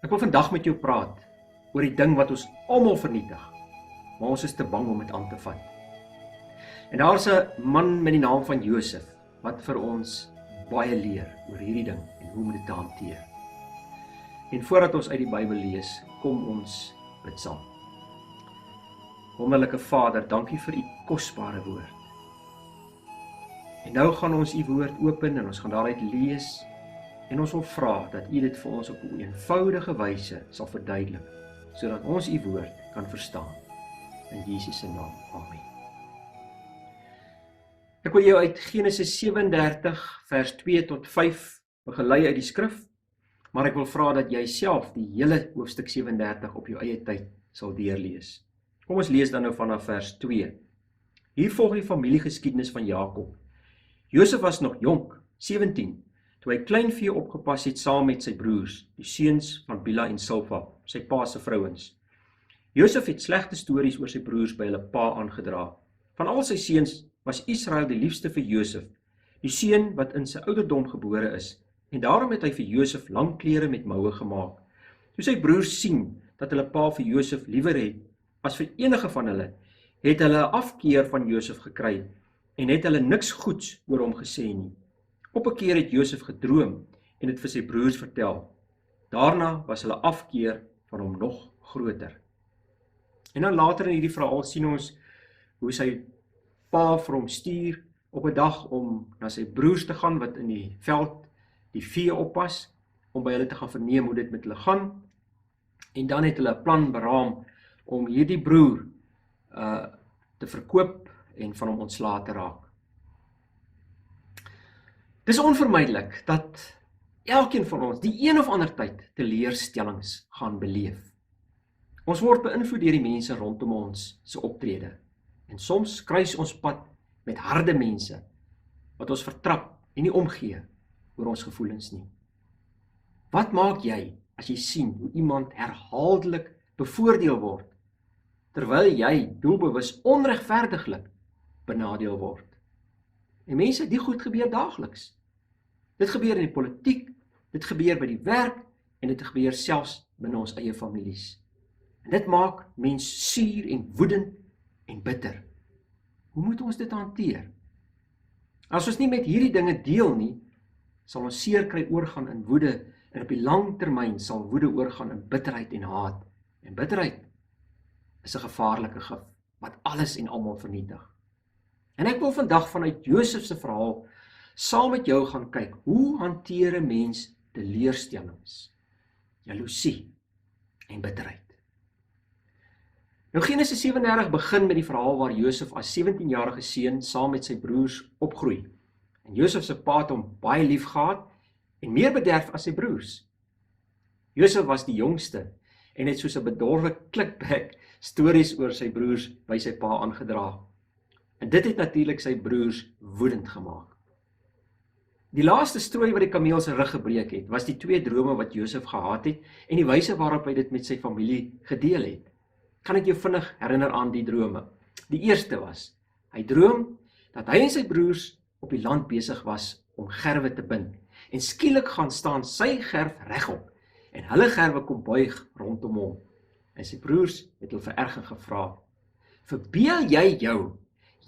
Ek wil vandag met jou praat oor die ding wat ons almal vernietig, maar ons is te bang om dit aan te vat. En daar's 'n man met die naam van Josef wat vir ons baie leer oor hierdie ding en hoe om dit te hanteer. En voordat ons uit die Bybel lees, kom ons bid saam. Wonderlike Vader, dankie vir u kosbare woord. En nou gaan ons u woord open en ons gaan daaruit lees en ons wil vra dat u dit vir ons op 'n eenvoudige wyse sal verduidelik, sodat ons u woord kan verstaan. In Jesus se naam, amen. Ek wil jou uit Genesis 37 vers 2 tot 5 begelei uit die skrif, maar ek wil vra dat jy self die hele hoofstuk 37 op jou eie tyd sal deurlees. Kom ons lees dan nou vanaf vers 2. Hier volg die familiegeskiedenis van Jakob. Josef was nog jonk, 17, toe hy kleinvee opgepas het saam met sy broers, die seuns van Bila en Silpa, sy pa se vrouens. Josef het slegte stories oor sy broers by hulle pa aangedra. Van al sy seuns was Israel die liefste vir Josef, die seun wat in sy ouderdom gebore is, en daarom het hy vir Josef lang klere met moue gemaak. Toe sy broers sien dat hulle pa vir Josef liewer het as vir enige van hulle, het hulle 'n afkeer van Josef gekry en het hulle niks goeds oor hom gesê nie. Op 'n keer het Josef gedroom en dit vir sy broers vertel. Daarna was hulle afkeer van hom nog groter. En dan later in hierdie verhaal sien ons hoe sy pa vir hom stuur op 'n dag om na sy broers te gaan wat in die veld die vee oppas, om by hulle te gaan verneem hoe dit met hulle gaan. En dan het hulle 'n plan beraam om hierdie broer te verkoop en van hom ontslae te raak. Dis onvermydelik dat elkeen van ons die een of ander tyd teleurstellings gaan beleef. Ons word beïnvloed deur die mense rondom ons se optrede. En soms kruis ons pad met harde mense wat ons vertrap en nie omgee oor ons gevoelens nie. Wat maak jy as jy sien hoe iemand herhaaldelik bevoordeel word, terwyl jy doelbewus onregverdiglik benadeel word? En mense, die goed gebeur daagliks. Dit gebeur in die politiek, dit gebeur by die werk en dit gebeur selfs binne ons eie families. En dit maak mens suur en woedend en bitter. Hoe moet ons dit hanteer? As ons nie met hierdie dinge deel nie, sal ons seer kry oorgaan in woede en op die lang termyn sal woede oorgaan in bitterheid en haat. En bitterheid is 'n gevaarlike gif wat alles en almal vernietig. En ek wil vandag vanuit Josef se verhaal saam met jou gaan kyk, hoe hanteer 'n mens teleurstellings, jaloesie en bitterheid. Nou Genesis 37 begin met die verhaal waar Josef as 17-jarige seun saam met sy broers opgroei. En Josef se pa het hom baie lief gehad en meer bederf as sy broers. Josef was die jongste en het soos 'n bedorwe klikbek stories oor sy broers by sy pa aangedra. En dit het natuurlik sy broers woedend gemaak. Die laaste strooi wat die kameel se rug gebreek het, was die 2 drome wat Josef gehad het en die wyse waarop hy dit met sy familie gedeel het. Kan ek jou vinnig herinner aan die drome? Die eerste was, hy droom dat hy en sy broers op die land besig was om gerwe te bind. En skielik gaan staan sy gerf regop en hulle gerwe kom buig rondom hom. En sy broers het hom vererging gevra, verbeel jy jou,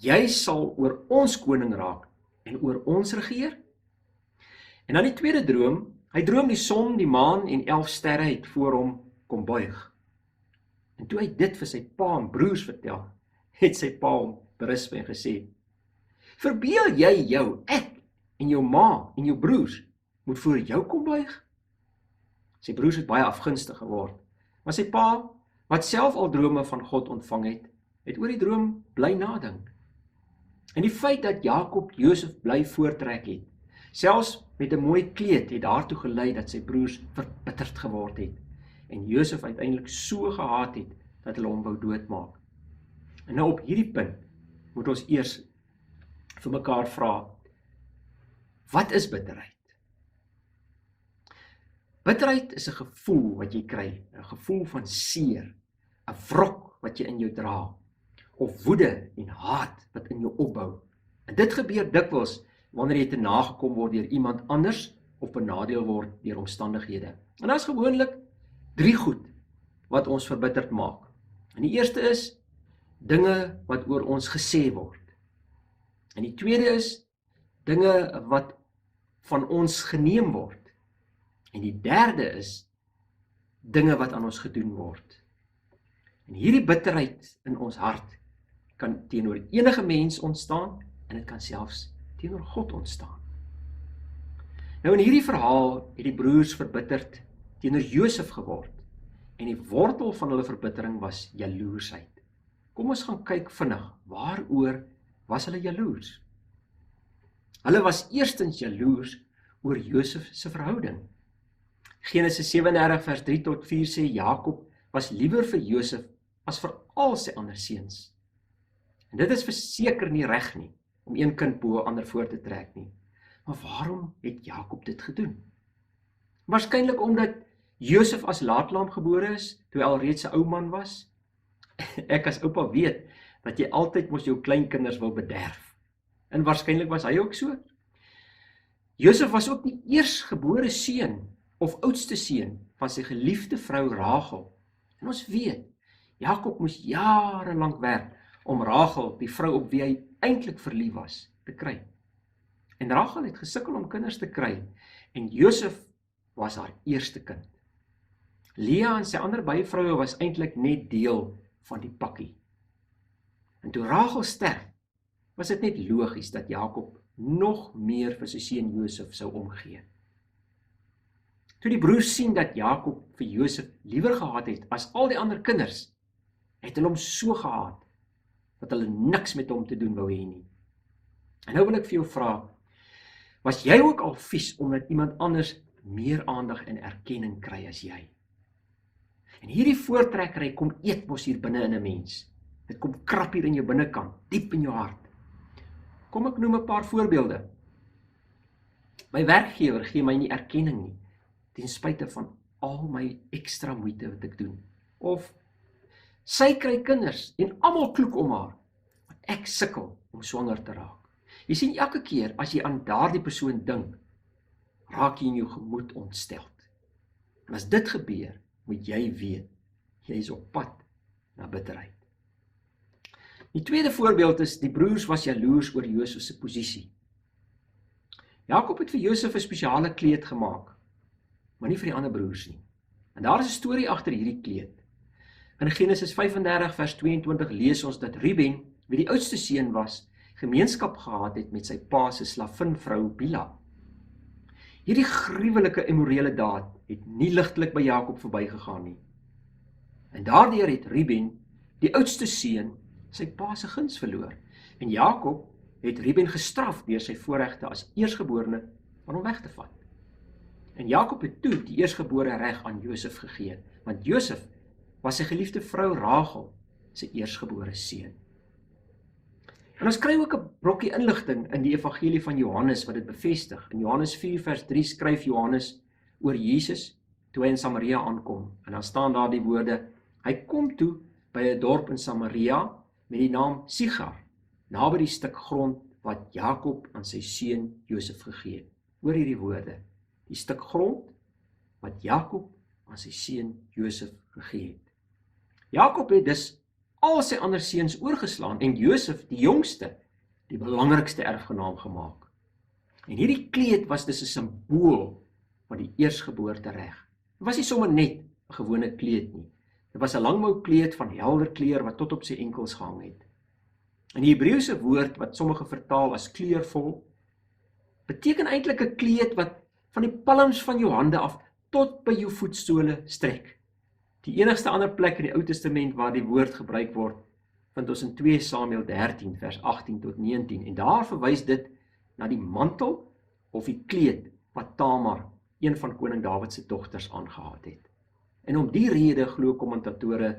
jy sal oor ons koning raak en oor ons regeer? En dan die tweede droom, hy droom die son, die maan en 11 sterre het voor hom kom buig. En toe hy dit vir sy pa en broers vertel, het sy pa hom berusp en gesê, verbeel jy jou, ek en jou ma en jou broers moet voor jou kom buig? Sy broers het baie afgunstig geword, maar sy pa, wat self al drome van God ontvang het, het oor die droom bly nadink. En die feit dat Jakob Josef bly voortrek het, selfs met 'n mooi kleed, het daartoe gelei dat sy broers verbitterd geword het en Josef uiteindelik so gehaat het dat hulle hom wou doodmaak. En nou op hierdie punt moet ons eers vir mekaar vra, wat is bitterheid? Bitterheid is 'n gevoel wat jy kry, 'n gevoel van seer, 'n wrok wat jy in jou dra, of woede en haat wat in jou opbou. En dit gebeur dikwels wanneer jy te nagekom word deur iemand anders of benadeel word deur omstandighede. En dit is gewoonlik 3 goed wat ons verbitterd maak. En die eerste is dinge wat oor ons gesê word. En die tweede is dinge wat van ons geneem word. En die derde is dinge wat aan ons gedoen word. En hierdie bitterheid in ons hart kan teenoor enige mens ontstaan en dit kan selfs teenoor God ontstaan. Nou in hierdie verhaal het die broers verbitterd teenoor Josef geword en die wortel van hulle verbittering was jaloersheid. Kom ons gaan kyk vinnig, waaroor was hulle jaloers? Hulle was eerstens jaloers oor Josef se verhouding. Genesis 37 vers 3 tot 4 sê Jakob was liewer vir Josef as vir al sy ander seuns. En dit is verseker nie reg nie, om een kind bo 'n ander voor te trek nie. Maar waarom het Jakob dit gedoen? Waarskynlik omdat Josef as laatlaam gebore is, toe hy alreeds 'n ou man was. Ek as oupa weet, dat jy altyd mos jou kleinkinders wil bederf. En waarskynlik was hy ook so. Josef was ook die eersgebore seun, of oudste seun, van sy geliefde vrou Rachel. En ons weet, Jakob moes jarelank werk, om Rachel, die vrou op wie hy eintlik verlief was, te kry. En Rachel het gesukkel om kinders te kry, en Josef was haar eerste kind. Lea en sy ander byvroue was eintlik net deel van die pakkie. En toe Rachel sterf, was dit net logies dat Jakob nog meer vir sy seun Josef sou omgee. Toe die broers sien dat Jakob vir Josef liewer gehad het as al die ander kinders, het hulle hom so gehaat, dat hulle niks met hom te doen wou hê nie. En nou wil ek vir jou vra, was jy ook al vies omdat iemand anders meer aandag en erkenning kry as jy? En hierdie voortrekkery kom eet mos hier binne in 'n mens. Dit kom krap hier in jou binnekant, diep in jou hart. Kom ek noem 'n paar voorbeelde. My werkgewer gee my nie erkenning nie, ten spyte van al my ekstra moeite wat ek doen. Of sy kry kinders en almal kloek om haar, want ek sukkel om swanger te raak. Jy sien, elke keer as jy aan daardie persoon dink, raak jy in jou gemoed ontsteld. En as dit gebeur, moet jy weet, jy is op pad na bitterheid. Die tweede voorbeeld is, die broers was jaloers oor Josef se posisie. Jakob het vir Josef 'n spesiale kleed gemaak, maar nie vir die ander broers nie. En daar is 'n storie agter hierdie kleed. In Genesis 35 vers 22 lees ons dat Ruben, wie die oudste seun was, gemeenskap gehad het met sy pa se slavinvrou Bila. Hierdie gruwelike immorele daad het nie ligtelik by Jakob verbygegaan nie. En daardeur het Ruben, die oudste seun, sy pa se guns verloor. En Jakob het Ruben gestraf deur sy voorregte as eersgeborene van hom weg te vat. En Jakob het toe die eersgebore reg aan Josef gegee, want Josef was sy geliefde vrou Rachel, sy eersgebore seun. En ons kry ook 'n brokkie inligting in die evangelie van Johannes wat dit bevestig. In Johannes 4 vers 3 skryf Johannes oor Jesus toe hy in Samaria aankom. En dan staan daar die woorde, hy kom toe by 'n dorp in Samaria met die naam Sigar, naby die stuk grond wat Jakob aan sy seun Josef gegee het. Hoor hierdie woorde, die stuk grond wat Jakob aan sy seun Josef gegee het. Jakob het dus al sy ander seuns oorgeslaan en Josef, die jongste, die belangrikste erfgenaam gemaak. En hierdie kleed was dus 'n simbool van die eersgeboorte reg. Dit was nie sommer net 'n gewone kleed nie. Dit was 'n langmou kleed van helder kleur wat tot op sy enkels gehang het. En die Hebreëse woord wat sommige vertaal as kleurvol, beteken eintlik 'n kleed wat van die palms van jou hande af tot by jou voetsole strek. Die enigste ander plek in die Ou Testament waar die woord gebruik word, vind ons in 2 Samuel 13 vers 18 tot 19 en daar verwys dit na die mantel of die kleed wat Tamar, een van koning Dawid se dogters, aangehad het. En om die rede glo kommentatore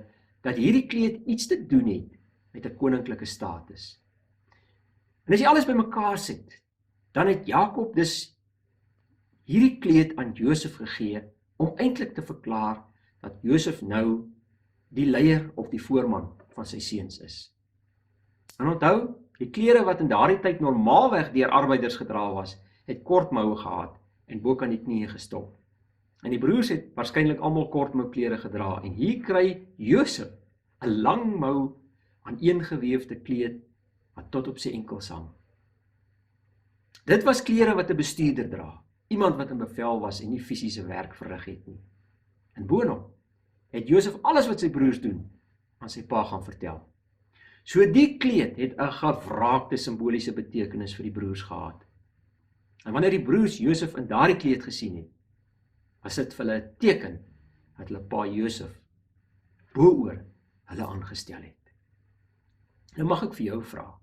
dat hierdie kleed iets te doen het met 'n koninklike status. En as jy alles bymekaar sit, dan het Jakob dus hierdie kleed aan Josef gegee om eintlik te verklaar dat Josef nou die leier of die voorman van sy seuns is. En onthou, die klere wat in daardie tyd normaalweg deur arbeiders gedra was, het kort moue gehad en bo kan die knieë gestop. En die broers het waarskynlik almal kortmouklere gedra en hier kry Josef 'n lang mou aan eengeweefde kleed wat tot op sy enkels hang. Dit was klere wat 'n bestuurder dra, iemand wat in bevel was en nie fisiese werk verrig het nie. En boonop het Josef alles wat sy broers doen aan sy pa gaan vertel. So die kleed het 'n gewraakte simboliese betekenis vir die broers gehad. En wanneer die broers Josef in daardie kleed gesien het, was dit vir hulle 'n teken dat hulle pa Josef bo-oor hulle aangestel het. Nou mag ek vir jou vra,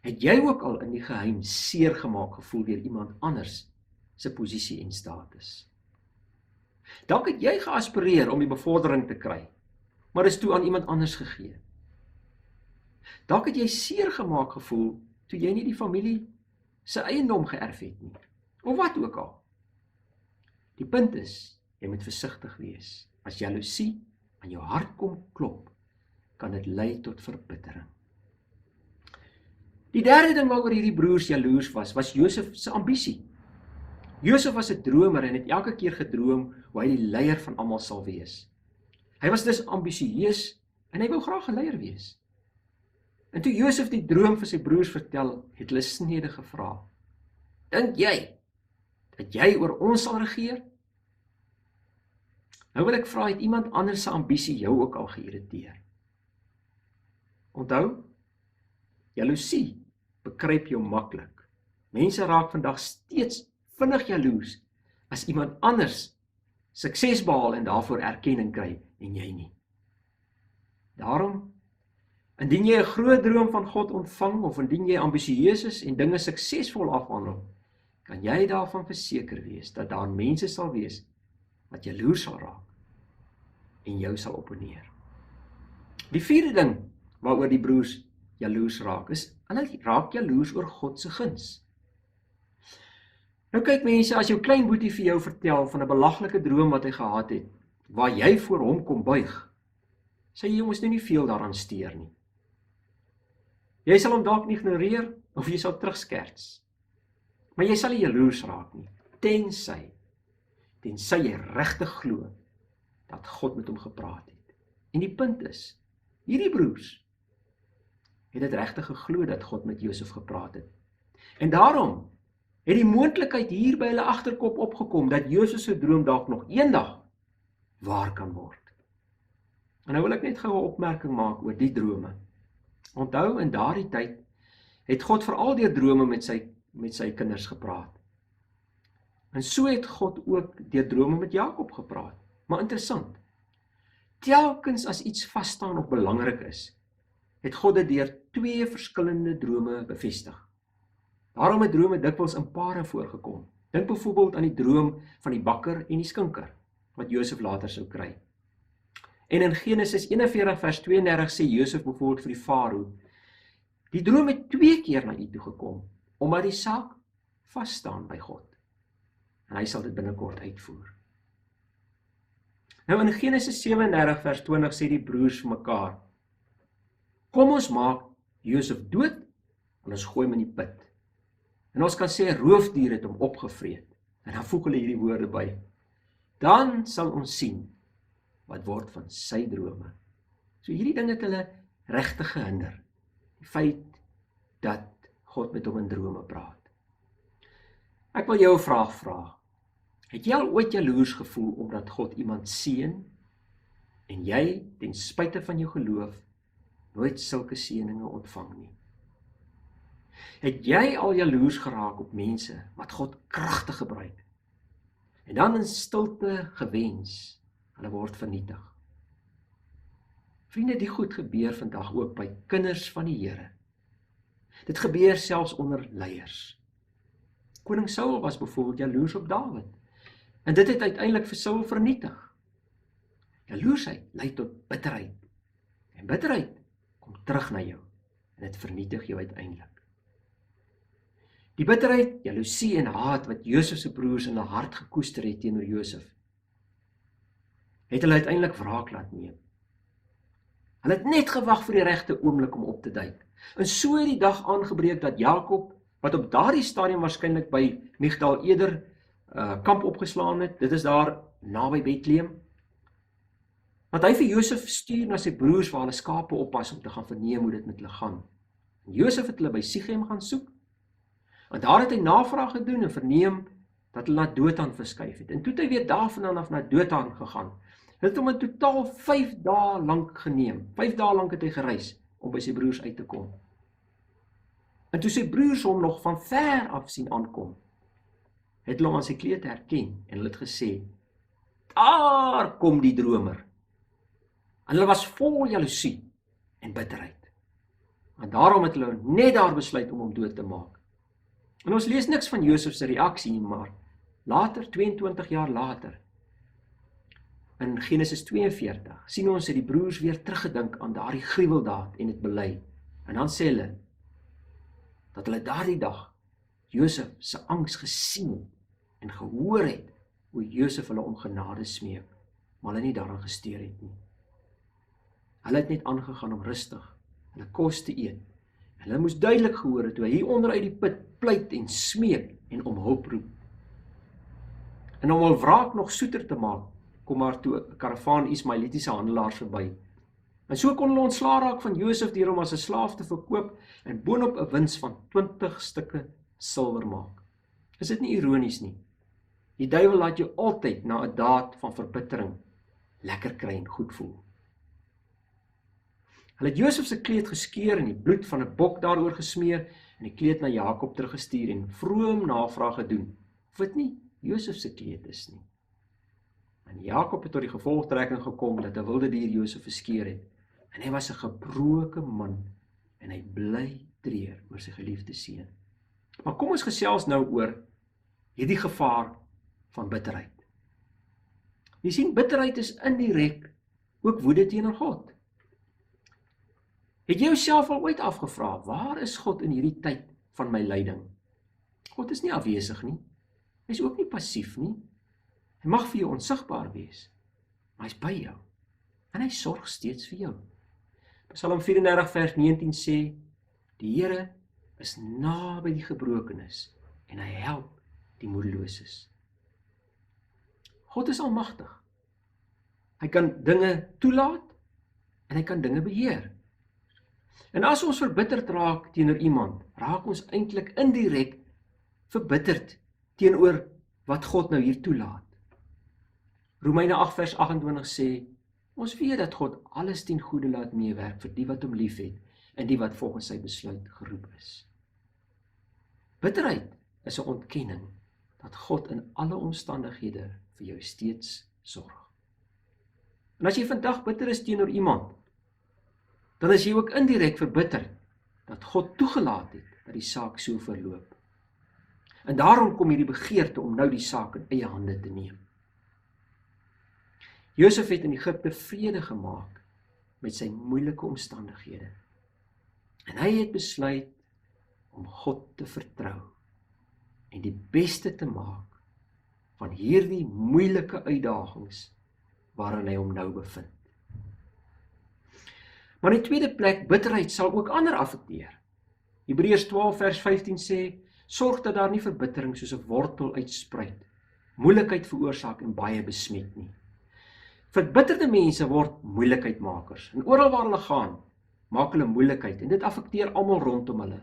het jy ook al in die geheim seer gemaak gevoel deur iemand anders se posisie en status? Dalk het jy geaspireer om die bevordering te kry, maar is toe aan iemand anders gegee. Dalk het jy seer gemaak gevoel toe jy nie die familie se eiendom geërf het nie, of wat ook al. Die punt is, jy moet versigtig wees. As jaloesie aan jou hart kom klop, kan dit lei tot verbittering. Die derde ding waaroor hierdie broers jaloers was Josef se ambisie. Josef was 'n dromer en het elke keer gedroom hoe hy die leier van almal sal wees. Hy was dus ambisieus en hy wou graag 'n leier wees. En toe Josef die droom vir sy broers vertel, het hulle snedig gevra: "Dink jy dat jy oor ons sal regeer?" Nou wil ek vra, het iemand anders se ambisie jou ook al geïrriteer? Onthou, jaloesie bekruip jou maklik. Mense raak vandag steeds vinnig jaloers as iemand anders sukses behaal en daarvoor erkenning kry en jy nie. Daarom, indien jy 'n groot droom van God ontvang of indien jy ambisieus is en dinge suksesvol afhandel, kan jy daarvan verseker wees dat daar mense sal wees wat jaloers sal raak en jou sal opponeer. Die vierde ding waaroor die broers jaloers raak, is hulle raak jaloers oor God se guns. Nou kyk mense, as jou klein boetie vir jou vertel van 'n belaglike droom wat hy gehad het, waar jy voor hom kom buig, sê jy mos nie veel daaraan steur nie. Jy sal hom dalk ignoreer of jy sal terugskerts. Maar jy sal nie jaloers raak nie, tensy jy regtig glo dat God met hom gepraat het. En die punt is, hierdie broers het dit regtig geglo dat God met Josef gepraat het. En daarom het die moontlikheid hier by hulle agterkop opgekom dat Josef se droom dalk nog eendag waar kan word. En nou wil ek net gou 'n opmerking maak oor die drome. Onthou, in daardie tyd het God veral deur drome met sy kinders gepraat. En so het God ook deur drome met Jakob gepraat. Maar interessant, telkens as iets vas staan of belangrik is, het God dit deur 2 verskillende drome bevestig. Daarom het drome dikwels in pare voorgekom. Dink byvoorbeeld aan die droom van die bakker en die skinker, wat Josef later sou kry. En in Genesis 41 vers 32 sê Josef byvoorbeeld vir die farao: "Die droom het 2 keer na u toe gekom, omdat die saak vas staan by God. En hy sal dit binnekort uitvoer." Nou in Genesis 37 vers 20 sê die broers vir mekaar: "Kom ons maak Josef dood en ons gooi hom in die put. En ons kan sê 'n roofdier het hom opgevreet." En dan voeg hulle hierdie woorde by: "Dan sal ons sien wat word van sy drome." So hierdie ding het hulle regtig gehinder. Die feit dat God met hom in drome praat. Ek wil jou 'n vraag vra. Het jy al ooit jaloers gevoel omdat God iemand seën en jy, ten spyte van jou geloof, nooit sulke seëninge ontvang nie? Het jy al jaloers geraak op mense wat God kragtig gebruik en dan in stilte gewens hulle word vernietig? Vriende, die goed gebeur vandag ook by kinders van die Here. Dit gebeur selfs onder leiers. Koning Saul was byvoorbeeld jaloers op Dawid. En dit het uiteindelik vir Saul vernietig. Jaloersheid lei tot bitterheid. En bitterheid kom terug na jou en dit vernietig jou uiteindelik. Die bitterheid, jaloesie en haat wat Josef se broers in hulle hart gekoester het teenoor Josef, het hulle uiteindelik wraak laat neem. Hulle het net gewag vir die regte oomblik om op te duik. En so het die dag aangebreek dat Jakob, wat op daardie stadium waarskynlik by Migdal Eder kamp opgeslaan het. Dit is daar naby Bethlehem. Want hy vir Josef stuur na sy broers waar hulle skape oppas om te gaan verneem hoe dit met hulle gaan. En Josef het hulle by Sichem gaan soek. En daar het hy navraag gedoen en verneem dat hulle na Dothan verskuif het. En toe het hy weer daarvandaan af na Dothan gegaan. Dit het hom in totaal 5 dae lank geneem. 5 dae lank het hy gereis om by sy broers uit te kom. En toe sy broers hom nog van ver af sien aankom, het hulle hom aan sy klete herken en hulle het gesê, daar kom die dromer. En hulle was vol jaloesie en bitterheid. En daarom het hulle net daar besluit om hom dood te maak. En ons lees niks van Josef se reaksie nie, maar later, 22 jaar later, in Genesis 42, sien ons dat die broers weer teruggedink aan daardie gruweldaad en het bely. En dan sê hulle, dat hulle daardie dag Josef se angs gesien en gehoor het, hoe Josef hulle om genade smeek, maar hulle nie daaraan gesteer het nie. Hulle het net aangegaan om rustig hulle kos te eet. En hulle moes duidelik gehoor het, hoe hy hier onder uit die put pleit en smeek en om hulp roep. En om hul wraak nog soeter te maak, kom maar toe 'n karavaan Ismaelitiese handelaars verby. En so kon hulle ontslaa raak van Josef deur hom as 'n slaaf te verkoop en boonop 'n wins van 20 stukke silwer maak. Is dit nie ironies nie? Die duiwel laat jou altyd na 'n daad van verbittering lekker kry en goed voel. Hulle het Josef se kleed geskeur en die bloed van 'n bok daaroor gesmeer en die kleed na Jakob teruggestuur en vroom navraag gedoen of dit nie Josef se kleed is nie. En Jakob het tot die gevolgtrekking gekom dat 'n wilde dier Josef verskeur het. En hy was 'n gebroke man en hy bly treur oor sy geliefde seun. Maar kom ons gesels nou oor hierdie gevaar van bitterheid. Jy sien, bitterheid is indirek ook woede teenoor God. Het jy jouself al ooit afgevra, waar is God in hierdie tyd van my lyding? God is nie afwesig nie. Hy is ook nie passief nie. Hy mag vir jou onsigbaar wees, maar hy is by jou. En hy sorg steeds vir jou. Psalm 34 vers 19 sê, die Here is naby die gebrokenes en hy help die moedeloses. God is almagtig. Hy kan dinge toelaat en hy kan dinge beheer. En as ons verbitterd raak teenoor iemand, raak ons eintlik indirek verbitterd teenoor wat God nou hier toelaat. Romeine 8 vers 28 sê, ons weet dat God alles ten goeie laat meewerk vir die wat hom liefhet en die wat volgens sy besluit geroep is. Bitterheid is 'n ontkenning dat God in alle omstandighede vir jou steeds sorg. En as jy vandag bitter is teenoor iemand, dan is jy ook indirek verbitterd dat God toegelaat het dat die saak so verloop. En daarom kom hierdie begeerte om nou die saak in eie hande te neem. Josef het in Egipte vrede gemaak met sy moeilike omstandighede. En hy het besluit om God te vertrou en die beste te maak van hierdie moeilike uitdagings waarin hy hom nou bevind. Maar in die tweede plek, bitterheid sal ook ander affekteer. Hebreërs 12 vers 15 sê, sorg dat daar nie verbittering soos 'n wortel uitspruit, moeilikheid veroorsaak en baie besmet nie. Verbitterde mense word moeilikheidmakers. En oral waar hulle gaan, maak hulle moeilikheid en dit affekteer almal rondom hulle.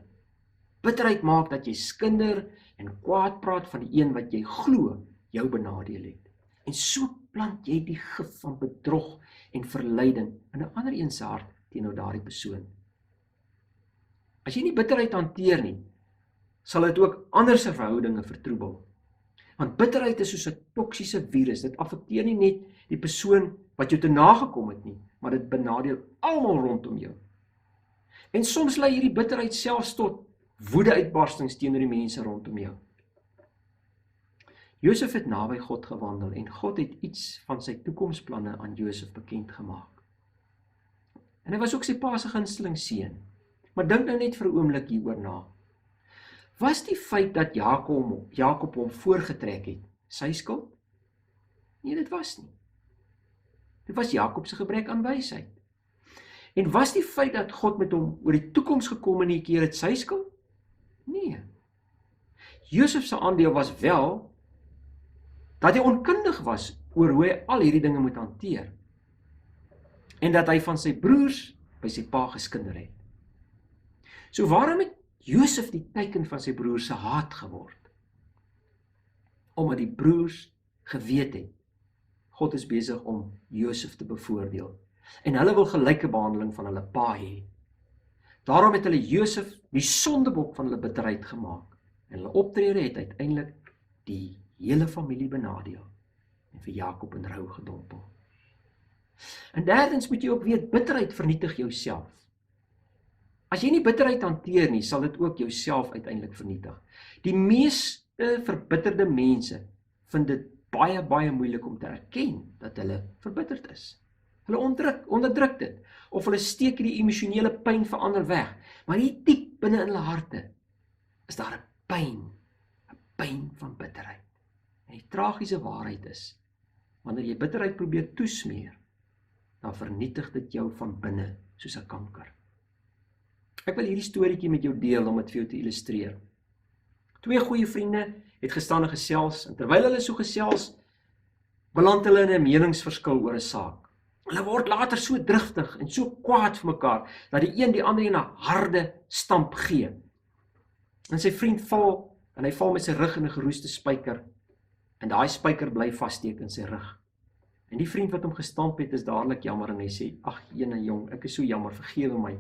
Bitterheid maak dat jy skinder en kwaad praat van die een wat jy glo jou benadeel het. En so plant jy die gif van bedrog en verleiding in 'n ander een se hart teenoor daardie persoon. As jy nie bitterheid hanteer nie, sal dit ook ander se verhoudinge vertroebel. Want bitterheid is soos 'n toksiese virus. Dit affekteer nie net die persoon wat jou te nagekom het nie, maar dit benadeel almal rondom jou. En soms lei hierdie bitterheid selfs tot woede-uitbarstings teenoor die mense rondom jou. Josef het naby God gewandel en God het iets van sy toekomsplanne aan Josef bekend gemaak. En hy was ook sy pa se gunsteling seun. Maar dink nou net vir 'n oomblik hieroor na. Was die feit dat Jakob hom voorgetrek het, sy skuld? Nee, dit was nie. Dit was Jakob se gebrek aan wysheid. En was die feit dat God met hom oor die toekoms gekom en die keer het sy skuld? Nee. Josef se aandeel was wel Dat hy onkundig was oor hoe hy al hierdie dinge moet hanteer. En dat hy van sy broers by sy pa geskinder het. So waarom het Josef die teken van sy broers se haat geword? Omdat die broers geweet het, God is besig om Josef te bevoordeel. En hulle wil gelyke behandeling van hulle pa hê. Daarom het hulle Josef die sondebok van hulle bitterheid gemaak. En hulle optrede het uiteindelik die hele familie benadeel. En vir Jakob in rou gedompel. En derdens moet jy ook weet, bitterheid vernietig jouself. As jy nie bitterheid hanteer nie, sal dit ook jouself uiteindelik vernietig. Die meeste verbitterde mense vind dit baie moeilik om te erken dat hulle verbitterd is. Hulle onderdruk dit, of hulle steek die emosionele pyn vir ander weg. Maar hier diep binne in hulle harte is daar 'n pyn van bitterheid. En die tragiese waarheid is, wanneer jy bitterheid probeer toesmeer, dan vernietig dit jou van binne soos 'n kanker. Ek wil hierdie storieetjie met jou deel om dit vir jou te illustreer. 2 goeie vriende het gestaan en gesels, en terwyl hulle so gesels, beland hulle in 'n meningsverskil oor 'n saak. Hulle word later so driftig en so kwaad vir mekaar, dat die een die ander 'n harde stamp gee. En sy vriend val, en hy val met sy rug in 'n geroeste spyker, en daai spyker bly vassteek in sy rug. En die vriend wat hom gestamp het, is dadelik jammer, en hy sê, ag jong, ek is so jammer, vergewe my.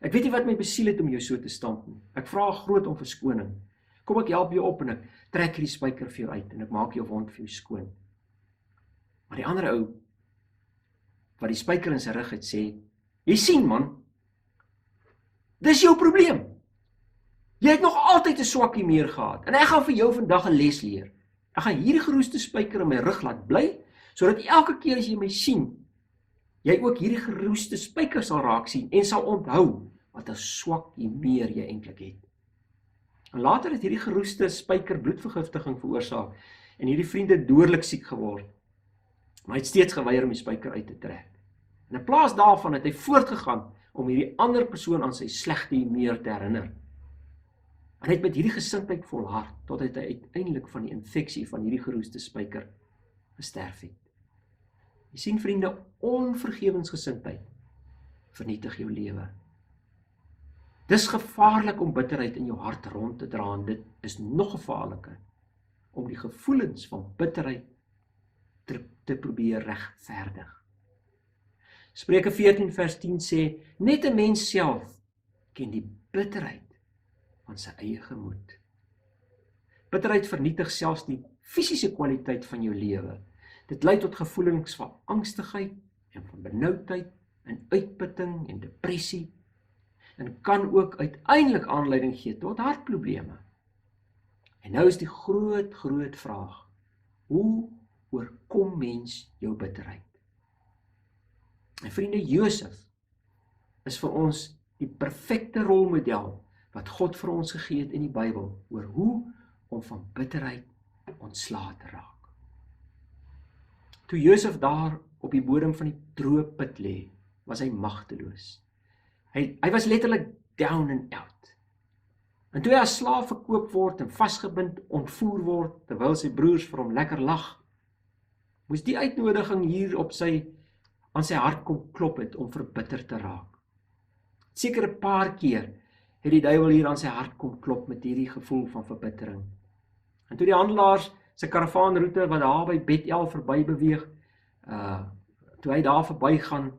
Ek weet nie wat my besiel het om jou so te stamp nie. Ek vra 'n groot om verskoning. Kom ek help jou op en ek trek hierdie spyker vir jou uit en ek maak jou wond vir jou skoon. Maar die ander ou, wat die spyker in sy rug het, sê, jy sien man, dis jou probleem. Jy het nog altyd 'n swak humeur gehad, en ek gaan vir jou vandag 'n les leer. Ek gaan hierdie geroeste spyker in my rug laat bly, sodat elke keer as jy my sien, jy ook hierdie geroeste spyker sal raak sien, en sal onthou wat 'n swak humeur jy eintlik het. En later het hierdie geroeste spyker bloedvergiftiging veroorsaak, en hierdie vriend het dodelik siek geword. Maar hy het steeds geweier om die spyker uit te trek. En in plaas daarvan het hy voortgegaan om hierdie ander persoon aan sy slegte humeur te herinner. En hy het met hierdie gesindheid volhard, totdat hy uiteindelik van die infeksie van hierdie geroeste spyker gesterf het. Jy sien vriende, onvergewensgesindheid vernietig jou lewe. Dis gevaarlik om bitterheid in jou hart rond te dra, en dit is nog gevaarliker om die gevoelens van bitterheid te probeer regverdig. Spreuke 14 vers 10 sê, net 'n mens self ken die bitterheid van sy eie gemoed. Bitterheid vernietig selfs die fisiese kwaliteit van jou lewe. Dit lei tot gevoelens van angstigheid en van benoudheid en uitputting en depressie, en kan ook uiteindelik aanleiding gee tot hartprobleme. En nou is die groot vraag, hoe oorkom mens jou bitterheid? En vriende, Josef is vir ons die perfekte rolmodel wat God vir ons gegee het in die Bybel, oor hoe om van bitterheid ontslae te raak. Toe Josef daar op die bodem van die droë put lê, was hy magteloos. Hy was letterlik down and out. En toe hy as slaaf verkoop word en vasgebind ontvoer word, terwyl sy broers vir hom lekker lag, moes die uitnodiging hier aan sy hart kom klop het om verbitter te raak. Seker 'n paar keer het die duiwel hier aan sy hart kom klop met hierdie gevoel van verbittering. En toe die handelaars sy karavaanroete wat daar by Bet-El verby beweeg, toe hy daar verbygaan,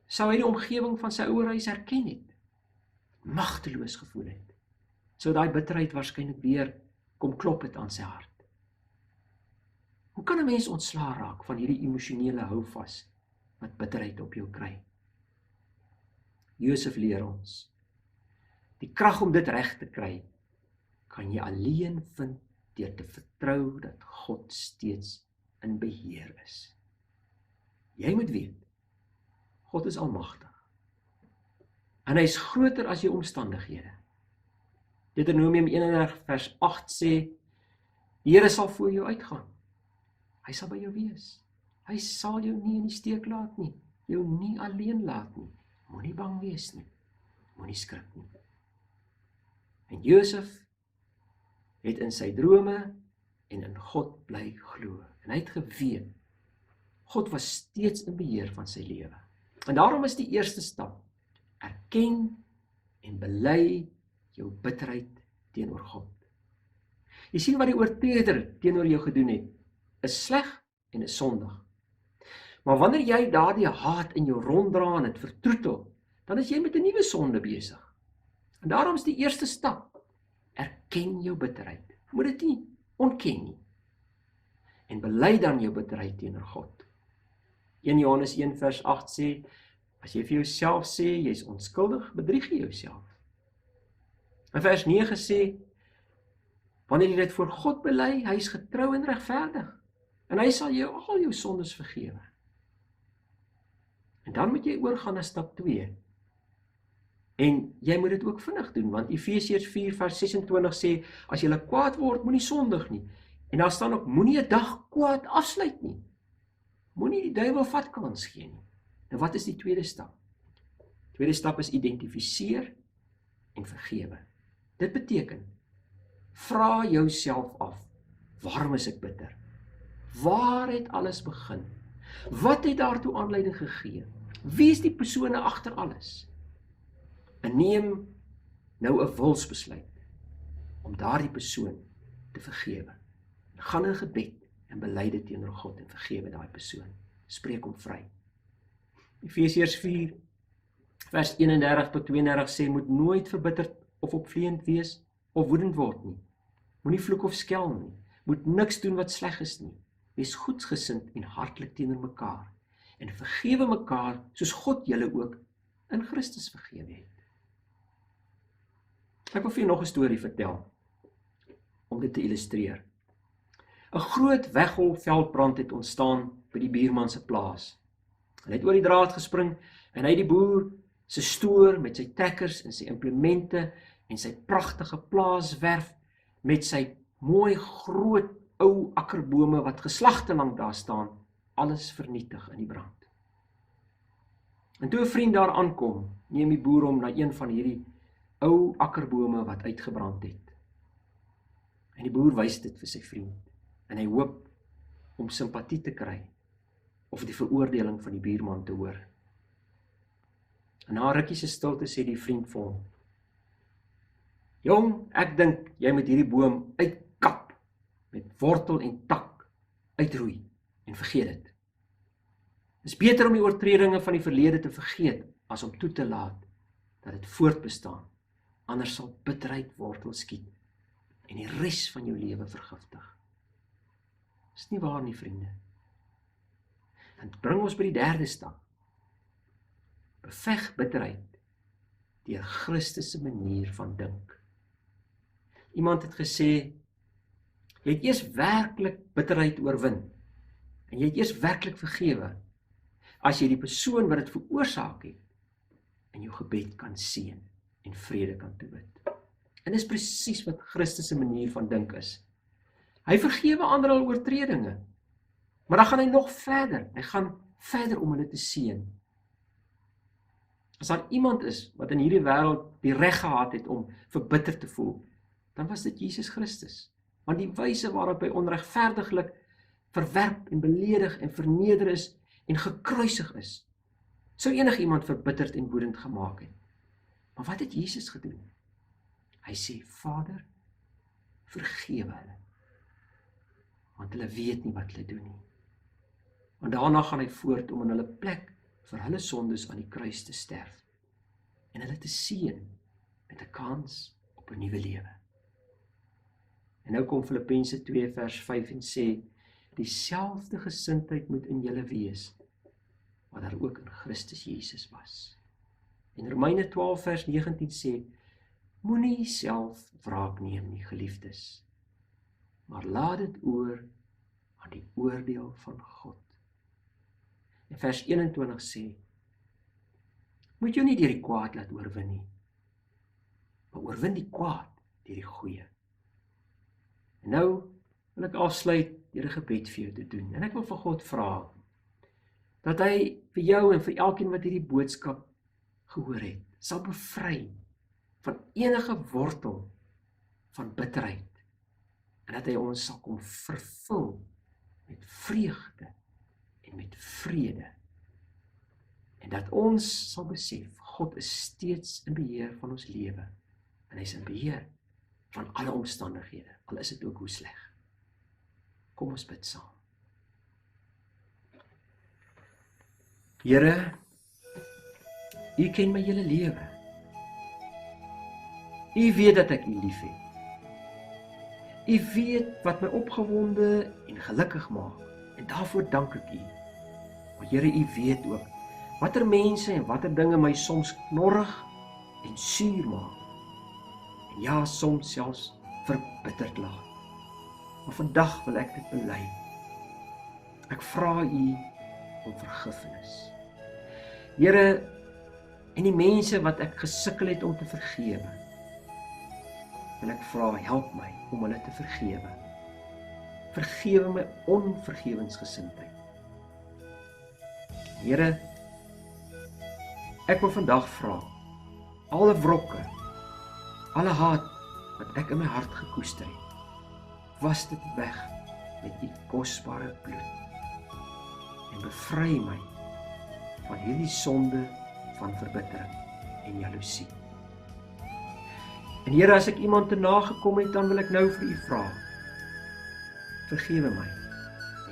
sou hy die omgewing van sy ouerhuis herken het, magteloos gevoel het, sou daai bitterheid waarskynlik weer kom klop het aan sy hart. Hoe kan 'n mens ontslae raak van hierdie emosionele houvas wat bitterheid op jou kry? Josef leer ons, die krag om dit reg te kry, kan jy alleen vind deur te vertrou dat God steeds in beheer is. Jy moet weet, God is almagtig. En hy is groter as jou omstandighede. Deuteronomium 31 vers 8 sê, die Here sal voor jou uitgaan. Hy sal by jou wees. Hy sal jou nie in die steek laat nie, jou nie alleen laat nie. Moenie bang wees nie, moenie skrik nie. En Josef het in sy drome en in God bly glo. En hy het geweet, God was steeds in beheer van sy lewe. En daarom is die eerste stap, erken en bely jou bitterheid teenoor God. Jy sien wat die oortreder teenoor jou gedoen het, is sleg en is sondig. Maar wanneer jy daardie haat in jou ronddra en dit vertroetel, dan is jy met 'n nuwe sonde besig. En daarom is die eerste stap, erken jou bitterheid. Moet dit nie ontken nie. En bely dan jou bitterheid teenoor God. 1 Johannes 1 vers 8 sê, as jy vir jouself sê, jy is onskuldig, bedrieg jy jouself. En vers 9 sê, wanneer jy dit voor God bely, hy is getrou en regverdig, en hy sal jou al jou sondes vergewe. En dan moet jy oorgaan na stap 2. En jy moet dit ook vinnig doen, want Efesiërs 4 vers 26 sê, as jy kwaad word, moenie sondig nie. En daar staan ook, moenie 'n dag kwaad afsluit nie. Moenie die duiwel vat kans gee nie. Nou wat is die tweede stap? Tweede stap is identifiseer en vergewe. Dit beteken, vra jouself af, waarom is ek bitter? Waar het alles begin? Wat het daartoe aanleiding gegee? Wie is die persone agter alles? En neem nou 'n wilsbesluit om daardie persoon te vergewe. Gaan in gebed en bely dit teenoor God en vergewe daai persoon. Spreek hom vry. Efesiërs 4 vers 31 tot 32 sê, moet nooit verbitterd of opvleend wees of woedend word nie. Moenie vloek of skel nie. Moet niks doen wat sleg is nie. Wees goedgesind en hartlik teenoor mekaar. En vergewe mekaar soos God julle ook in Christus vergewe het. Ek wil vir jou nog 'n storie vertel om dit te illustreer. 'n Groot weggolfveldbrand het ontstaan by die buurman se plaas. Hy het oor die draad gespring en hy het die boer se stoor met sy trekkers en sy implemente en sy pragtige plaaswerf met sy mooi groot ou akkerbome wat geslagte lank daar staan, alles vernietig in die brand. En toe 'n vriend daar aankom, neem die boer hom na een van hierdie ou akkerbome wat uitgebrand het. En die boer wys dit vir sy vriend en hy hoop om simpatie te kry of die veroordeling van die buurman te hoor. En na 'n rukkie se stilte sê die vriend vir hom, jong, ek dink jy moet hierdie boom uitkap, met wortel en tak uitroei en vergeet dit. Dit is beter om die oortredinge van die verlede te vergeet, as om toe te laat dat dit voortbestaan, anders sal bitterheid wortel skiet en die res van jou lewe vergiftig. Dis nie waar nie, vriende. En dit bring ons by die derde stap. Beveg bitterheid deur Christus se manier van dink. Iemand het gesê, jy het eers werklik bitterheid oorwin en jy het eers werklik vergewe as jy die persoon wat dit veroorsaak het in jou gebed kan seën en vrede kan toebid. En dis presies wat Christus se manier van dink is. Hy vergewe ander al oortredinge, maar dan gaan hy nog verder. Hy gaan verder om hulle te seën. As daar iemand is wat in hierdie wêreld die reg gehad het om verbitter te voel, dan was dit Jesus Christus. Want die wyse waarop hy onregverdiglik verwerp en beledig en verneder is en gekruisig is, sou enigiemand verbitterd en woedend gemaak het. Maar wat het Jesus gedoen? Hy sê, Vader, vergewe hulle, want hulle weet nie wat hulle doen nie. Want daarna gaan hy voort om in hulle plek vir hulle sondes aan die kruis te sterf en hulle te seën met 'n kans op 'n nuwe lewe. En nou kom Filippense 2 vers 5 en sê, dieselfde gesindheid moet in julle wees, wat daar ook in Christus Jesus was. En Romeine 12 vers 19 sê, moenie self wraak neem nie, geliefdes, maar laat dit oor aan die oordeel van God. En vers 21 sê, moet jou nie deur die kwaad laat oorwin nie, maar oorwin die kwaad deur die goeie. En nou wil ek afsluit deur 'n gebed vir jou te doen. En ek wil vir God vra dat hy vir jou en vir elkeen wat hierdie boodskap gehoor het, sal bevry van enige wortel van bitterheid en dat hy ons sal kom vervul met vreugde en met vrede. En dat ons sal besef, God is steeds in beheer van ons lewe. En hy is in beheer van alle omstandighede, al is dit ook hoe sleg. Kom ons bid saam. Here, U ken my hele lewe. U weet dat ek U liefhet. U weet wat my opgewonde en gelukkig maak. En daarvoor dank ek U. Maar Here, U weet ook watter mense en watter dinge my soms knorrig en suur maak. En ja, soms selfs verbitterd laat. Maar vandag wil ek dit bely. Ek vra U om vergifnis. Here, en die mense wat ek gesukkel het om te vergewe, wil ek vra, help my om hulle te vergewe. Vergewe my onvergewensgesindheid. Here, ek wil vandag vra, alle wrokke, alle haat wat ek in my hart gekoester het, was dit weg met U kosbare bloed en bevry my van hierdie sonde van verbittering en jaloesie. En Here, as ek iemand te nagekom het, dan wil ek nou vir U vra, vergewe my,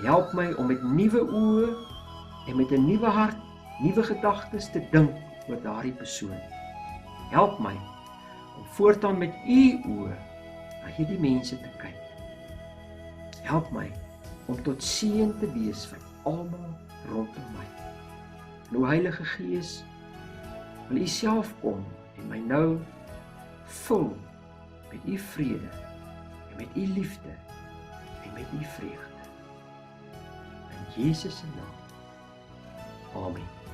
help my om met nuwe oë en met 'n nuwe hart, nuwe gedagtes te dink oor daardie persoon. Help my om voortaan met U oë na hierdie mense te kyk. Help my om tot seën te wees vir almal rondom my. En o Heilige Gees, wil U self kom en my nou vul met U vrede en met U liefde en met U vreugde. In Jesus se naam. Amen.